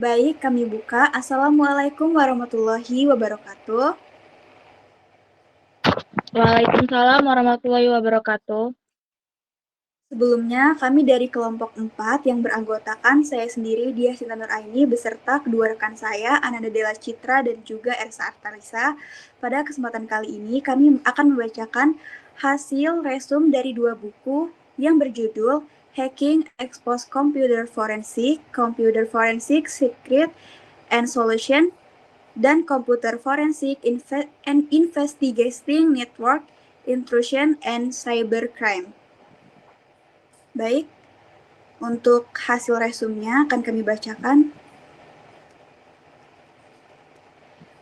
Baik, kami buka. Assalamualaikum warahmatullahi wabarakatuh. Waalaikumsalam warahmatullahi wabarakatuh. Sebelumnya, kami dari kelompok 4 yang beranggotakan saya sendiri, Diah Sinta Nur Aini, beserta kedua rekan saya, Ananda Della Citra dan juga Ersa Artarisa. Pada kesempatan kali ini, kami akan membacakan hasil resum dari dua buku yang berjudul Hacking Expose Computer Forensic Secret and Solution, dan Computer Forensic and Investigating Network Intrusion and Cybercrime. Baik, untuk hasil resumnya akan kami bacakan.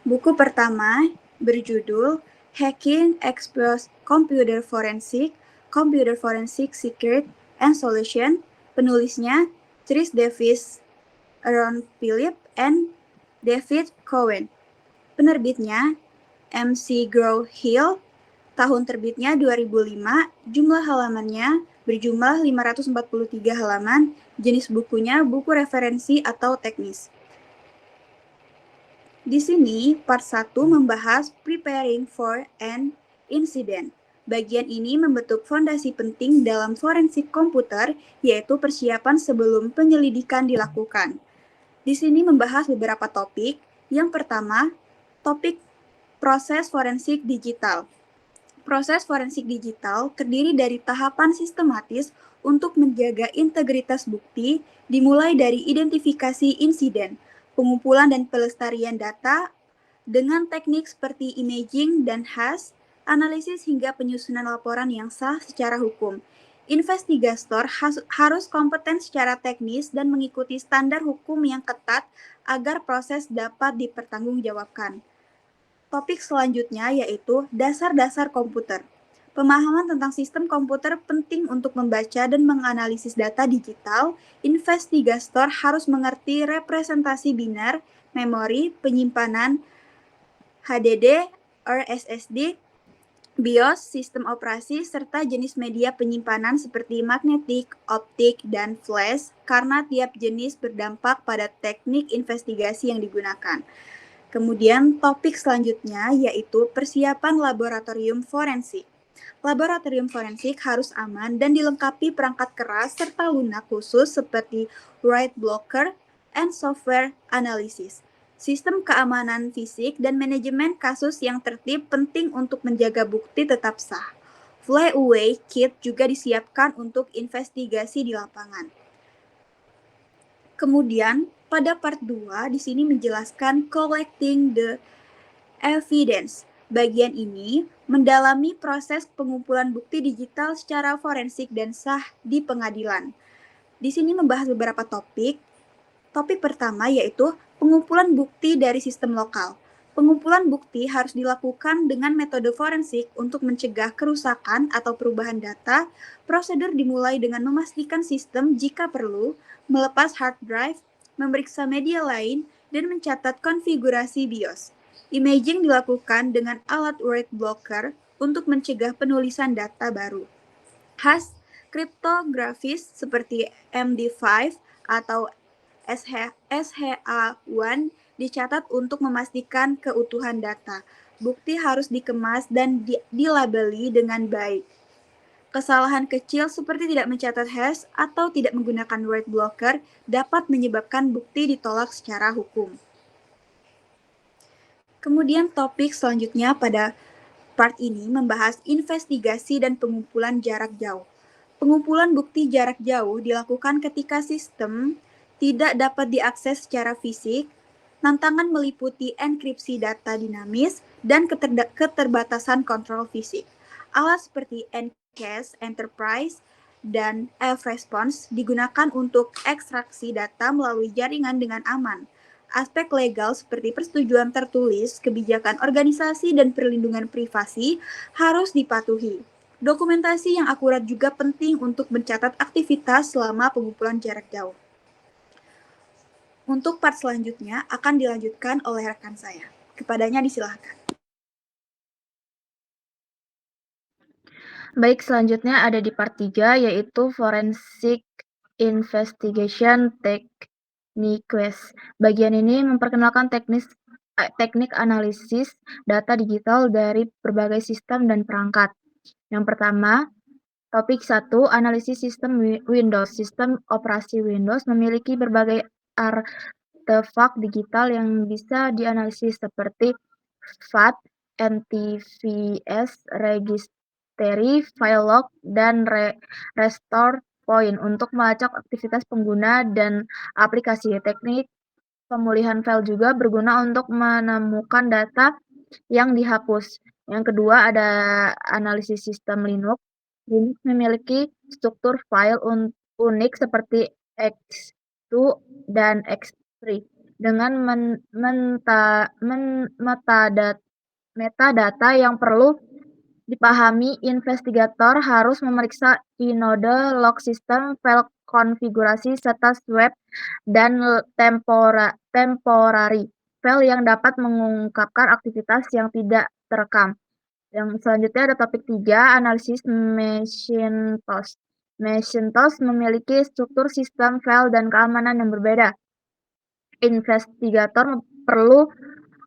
Buku pertama berjudul Hacking Expose Computer Forensic Secret and Solution. Penulisnya Chris Davis, Ron Phillip, and David Cohen. Penerbitnya McGraw-Hill, tahun terbitnya 2005, jumlah halamannya berjumlah 543 halaman, jenis bukunya buku referensi atau teknis. Di sini, part 1 membahas Preparing for an Incident. Bagian ini membentuk fondasi penting dalam forensik komputer, yaitu persiapan sebelum penyelidikan dilakukan. Di sini membahas beberapa topik. Yang pertama, topik proses forensik digital. Proses forensik digital terdiri dari tahapan sistematis untuk menjaga integritas bukti, dimulai dari identifikasi insiden, pengumpulan dan pelestarian data dengan teknik seperti imaging dan hash, analisis hingga penyusunan laporan yang sah secara hukum. Investigator harus kompeten secara teknis dan mengikuti standar hukum yang ketat agar proses dapat dipertanggungjawabkan. Topik selanjutnya yaitu dasar-dasar komputer. Pemahaman tentang sistem komputer penting untuk membaca dan menganalisis data digital. Investigator harus mengerti representasi biner, memori, penyimpanan, HDD, SSD, BIOS, sistem operasi, serta jenis media penyimpanan seperti magnetik, optik, dan flash, karena tiap jenis berdampak pada teknik investigasi yang digunakan. Kemudian topik selanjutnya yaitu persiapan laboratorium forensik. Laboratorium forensik harus aman dan dilengkapi perangkat keras serta lunak khusus seperti write blocker and software analysis. Sistem keamanan fisik dan manajemen kasus yang tertib penting untuk menjaga bukti tetap sah. Flyaway kit juga disiapkan untuk investigasi di lapangan. Kemudian, pada part 2 di sini menjelaskan collecting the evidence. Bagian ini mendalami proses pengumpulan bukti digital secara forensik dan sah di pengadilan. Di sini membahas beberapa topik. Topik pertama yaitu pengumpulan bukti dari sistem lokal. Pengumpulan bukti harus dilakukan dengan metode forensik untuk mencegah kerusakan atau perubahan data. Prosedur dimulai dengan memastikan sistem jika perlu, melepas hard drive, memeriksa media lain, dan mencatat konfigurasi BIOS. Imaging dilakukan dengan alat write blocker untuk mencegah penulisan data baru. Hash kriptografis seperti MD5 atau SHA-1 dicatat untuk memastikan keutuhan data. Bukti harus dikemas dan dilabeli dengan baik. Kesalahan kecil seperti tidak mencatat hash atau tidak menggunakan write blocker dapat menyebabkan bukti ditolak secara hukum. Kemudian topik selanjutnya pada part ini membahas investigasi dan pengumpulan jarak jauh. Pengumpulan bukti jarak jauh dilakukan ketika sistem tidak dapat diakses secara fisik. Tantangan meliputi enkripsi data dinamis dan keterbatasan kontrol fisik. Alat seperti Encache Enterprise dan F-Response digunakan untuk ekstraksi data melalui jaringan dengan aman. Aspek legal seperti persetujuan tertulis, kebijakan organisasi, dan perlindungan privasi harus dipatuhi. Dokumentasi yang akurat juga penting untuk mencatat aktivitas selama pengumpulan jarak jauh. Untuk part selanjutnya akan dilanjutkan oleh rekan saya. Kepadanya disilahkan. Baik, selanjutnya ada di part 3 yaitu Forensic Investigation Nyquist. Bagian ini memperkenalkan teknik analisis data digital dari berbagai sistem dan perangkat. Yang pertama, topik 1, analisis sistem Windows. Sistem operasi Windows memiliki berbagai artefak digital yang bisa dianalisis seperti FAT, NTFS, registry, file log, dan restore point untuk melacak aktivitas pengguna dan aplikasi. Teknik pemulihan file juga berguna untuk menemukan data yang dihapus. Yang kedua ada analisis sistem Linux. Linux memiliki struktur file unik seperti x2 dan x3 dengan metadata yang perlu dipahami. Investigator harus memeriksa inode, log sistem, file konfigurasi, serta swap dan temporary file yang dapat mengungkapkan aktivitas yang tidak terekam. Yang selanjutnya ada topik 3, analisis Macintosh. Macintosh memiliki struktur sistem file dan keamanan yang berbeda. Investigator perlu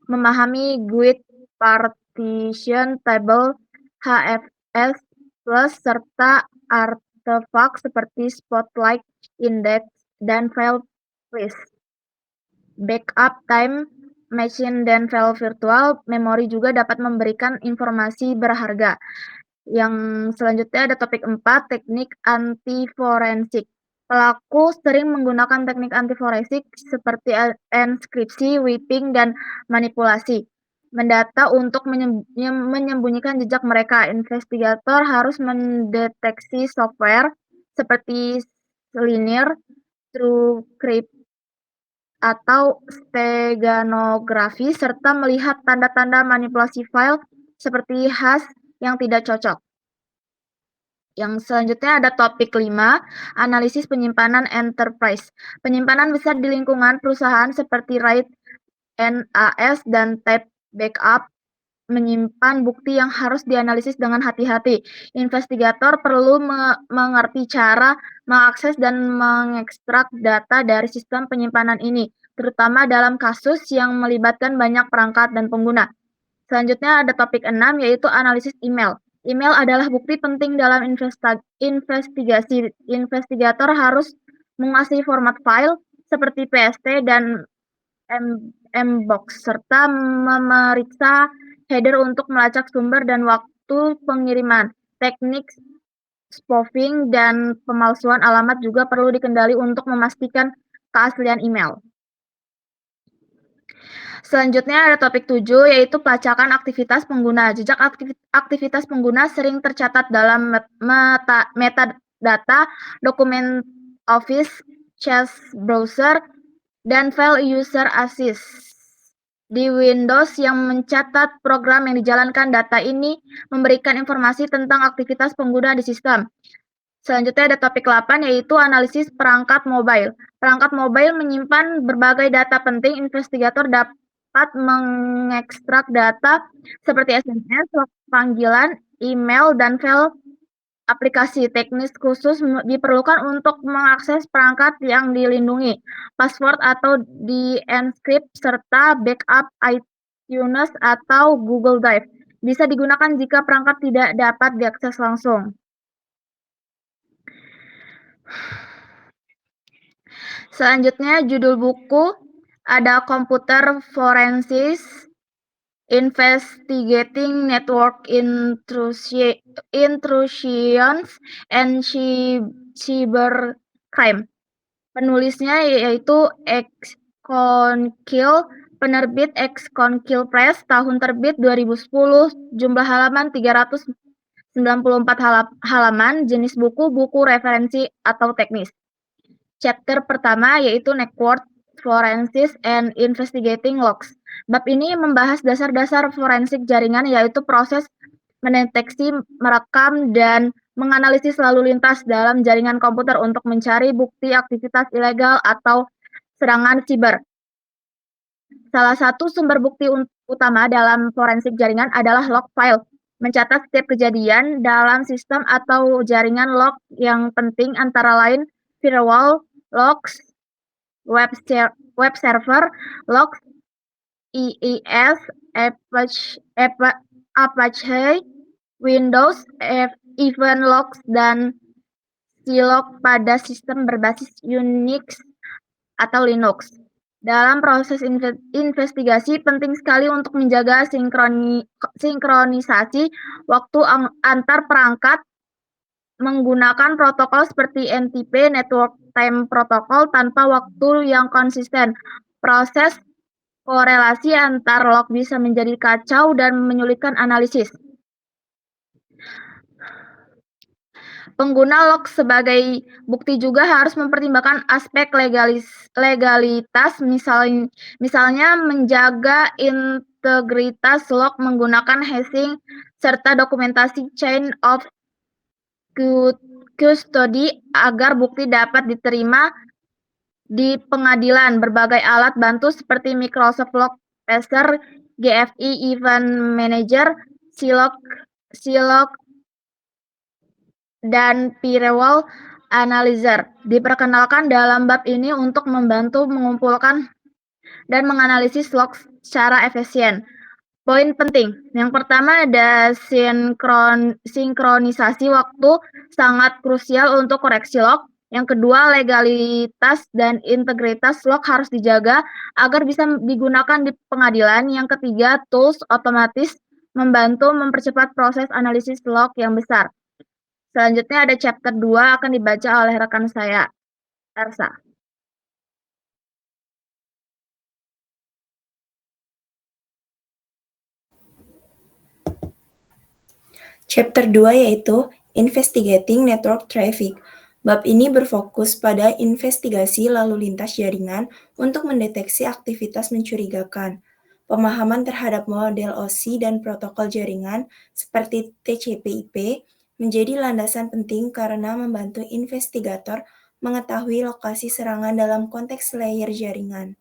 memahami GUID, partition table, HFS plus, serta artefak seperti spotlight, index, dan file list. Backup time machine dan file virtual memori juga dapat memberikan informasi berharga. Yang selanjutnya ada topik 4, teknik anti-forensik. Pelaku sering menggunakan teknik anti-forensik seperti enskripsi, whipping, dan manipulasi mendata untuk menyembunyikan jejak mereka. Investigator harus mendeteksi software seperti Selenium, TrueCrypt, atau steganografi, serta melihat tanda-tanda manipulasi file seperti hash yang tidak cocok. Yang selanjutnya ada topik 5, analisis penyimpanan enterprise. Penyimpanan besar di lingkungan perusahaan seperti RAID, NAS, dan tape backup menyimpan bukti yang harus dianalisis dengan hati-hati. Investigator perlu mengerti cara mengakses dan mengekstrak data dari sistem penyimpanan ini, terutama dalam kasus yang melibatkan banyak perangkat dan pengguna. Selanjutnya ada topik 6, yaitu analisis email. Email adalah bukti penting dalam investigasi. Investigator harus menguasai format file seperti PST dan mbox, serta memeriksa header untuk melacak sumber dan waktu pengiriman. Teknik spoofing dan pemalsuan alamat juga perlu dikendali untuk memastikan keaslian email. Selanjutnya ada topik 7, yaitu pelacakan aktivitas pengguna. Jejak aktivitas pengguna sering tercatat dalam metadata, dokumen Office, chat browser, dan file user assist. Di Windows yang mencatat program yang dijalankan, data ini memberikan informasi tentang aktivitas pengguna di sistem. Selanjutnya ada topik 8, yaitu analisis perangkat mobile. Perangkat mobile menyimpan berbagai data penting. Investigator dapat mengekstrak data seperti SMS, panggilan, email, dan file aplikasi. Teknis khusus diperlukan untuk mengakses perangkat yang dilindungi, password atau di-encrypt, serta backup iTunes atau Google Drive. Bisa digunakan jika perangkat tidak dapat diakses langsung. Selanjutnya judul buku ada Computer Forensics, Investigating Network Intrusions and Cybercrime. Penulisnya yaitu Xconkill, penerbit Xconkill Press, tahun terbit 2010, jumlah halaman 394 halaman, jenis buku referensi atau teknis. Chapter pertama yaitu Network Forensics and Investigating Logs. Bab ini membahas dasar-dasar forensik jaringan, yaitu proses mendeteksi, merekam, dan menganalisis lalu lintas dalam jaringan komputer untuk mencari bukti aktivitas ilegal atau serangan siber. Salah satu sumber bukti utama dalam forensik jaringan adalah log file. Mencatat setiap kejadian dalam sistem atau jaringan. Log yang penting antara lain firewall logs, web server, logs, IIS, Apache, Windows, event logs, dan Zilog pada sistem berbasis Unix atau Linux. Dalam proses investigasi, penting sekali untuk menjaga sinkronisasi waktu antar perangkat menggunakan protokol seperti NTP (Network Time Protocol) tanpa waktu yang konsisten. Proses korelasi antar log bisa menjadi kacau dan menyulitkan analisis. Pengguna log sebagai bukti juga harus mempertimbangkan aspek legalitas, misalnya menjaga integritas log menggunakan hashing serta dokumentasi chain of custody agar bukti dapat diterima di pengadilan. Berbagai alat bantu seperti Microsoft Log Pacer, GFI Event Manager, Zilog, dan Firewall Analyzer diperkenalkan dalam bab ini untuk membantu mengumpulkan dan menganalisis log secara efisien. Poin penting. Yang pertama ada sinkronisasi waktu sangat krusial untuk koreksi log. Yang kedua, legalitas dan integritas log harus dijaga agar bisa digunakan di pengadilan. Yang ketiga, tools otomatis membantu mempercepat proses analisis log yang besar. Selanjutnya ada chapter 2 akan dibaca oleh rekan saya, Ersa. Chapter 2 yaitu Investigating Network Traffic. Bab ini berfokus pada investigasi lalu lintas jaringan untuk mendeteksi aktivitas mencurigakan. Pemahaman terhadap model OSI dan protokol jaringan seperti TCP/IP menjadi landasan penting karena membantu investigator mengetahui lokasi serangan dalam konteks layer jaringan.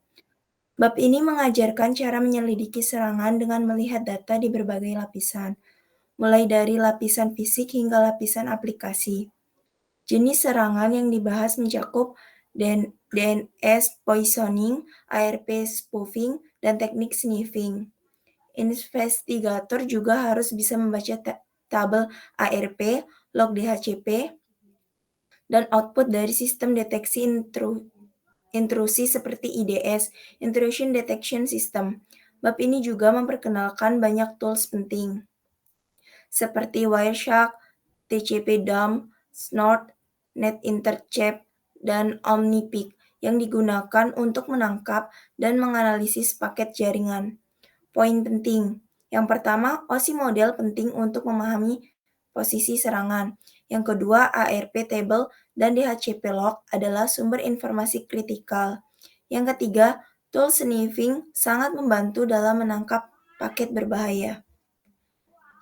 Bab ini mengajarkan cara menyelidiki serangan dengan melihat data di berbagai lapisan, mulai dari lapisan fisik hingga lapisan aplikasi. Jenis serangan yang dibahas mencakup DNS poisoning, ARP spoofing, dan teknik sniffing. Investigator juga harus bisa membaca tabel ARP, log DHCP, dan output dari sistem deteksi intrusi seperti IDS, Intrusion Detection System. Bab ini juga memperkenalkan banyak tools penting, seperti Wireshark, TCP/Dump, Snort, NetIntercept, dan OmniPeak yang digunakan untuk menangkap dan menganalisis paket jaringan. Poin penting. Yang pertama, OSI model penting untuk memahami posisi serangan. Yang kedua, ARP table dan DHCP log adalah sumber informasi kritikal. Yang ketiga, tool sniffing sangat membantu dalam menangkap paket berbahaya.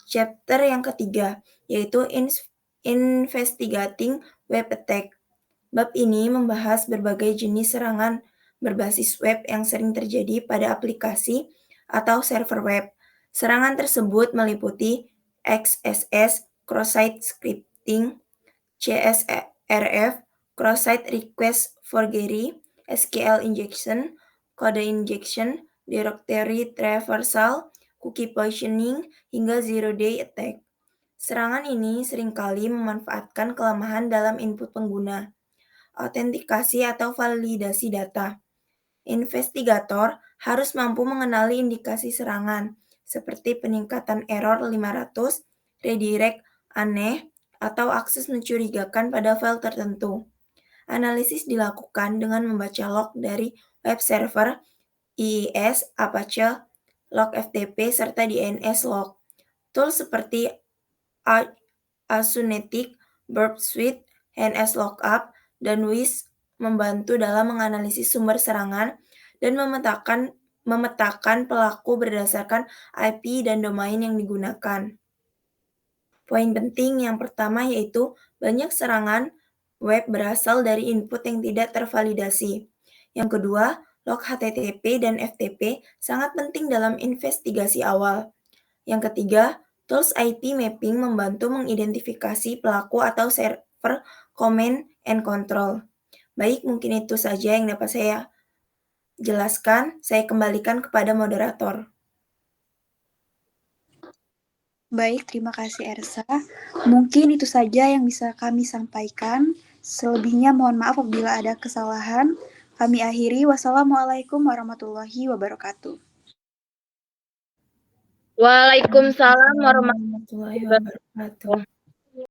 Chapter yang ketiga, yaitu Investigating Web Attack. Bab ini membahas berbagai jenis serangan berbasis web yang sering terjadi pada aplikasi atau server web. Serangan tersebut meliputi XSS, cross-site scripting, CSRF, cross-site request forgery, SQL injection, code injection, directory traversal, cookie poisoning, hingga zero-day attack. Serangan ini seringkali memanfaatkan kelemahan dalam input pengguna, autentikasi atau validasi data. Investigator harus mampu mengenali indikasi serangan, seperti peningkatan error 500, redirect aneh, atau akses mencurigakan pada file tertentu. Analisis dilakukan dengan membaca log dari web server, IIS, Apache, log FTP, serta DNS log. Tools seperti Asunetic, Burp Suite, NS Lookup, dan WIS membantu dalam menganalisis sumber serangan dan memetakan pelaku berdasarkan IP dan domain yang digunakan. Poin penting yang pertama yaitu banyak serangan web berasal dari input yang tidak tervalidasi. Yang kedua, log HTTP dan FTP sangat penting dalam investigasi awal. Yang ketiga, tools IP mapping membantu mengidentifikasi pelaku atau server command and control. Baik, mungkin itu saja yang dapat saya jelaskan. Saya kembalikan kepada moderator. Baik, terima kasih Ersa. Mungkin itu saja yang bisa kami sampaikan. Selebihnya mohon maaf apabila ada kesalahan. Kami akhiri. Wassalamualaikum warahmatullahi wabarakatuh. Waalaikumsalam warahmatullahi Warahmatullahi wabarakatuh. wabarakatuh.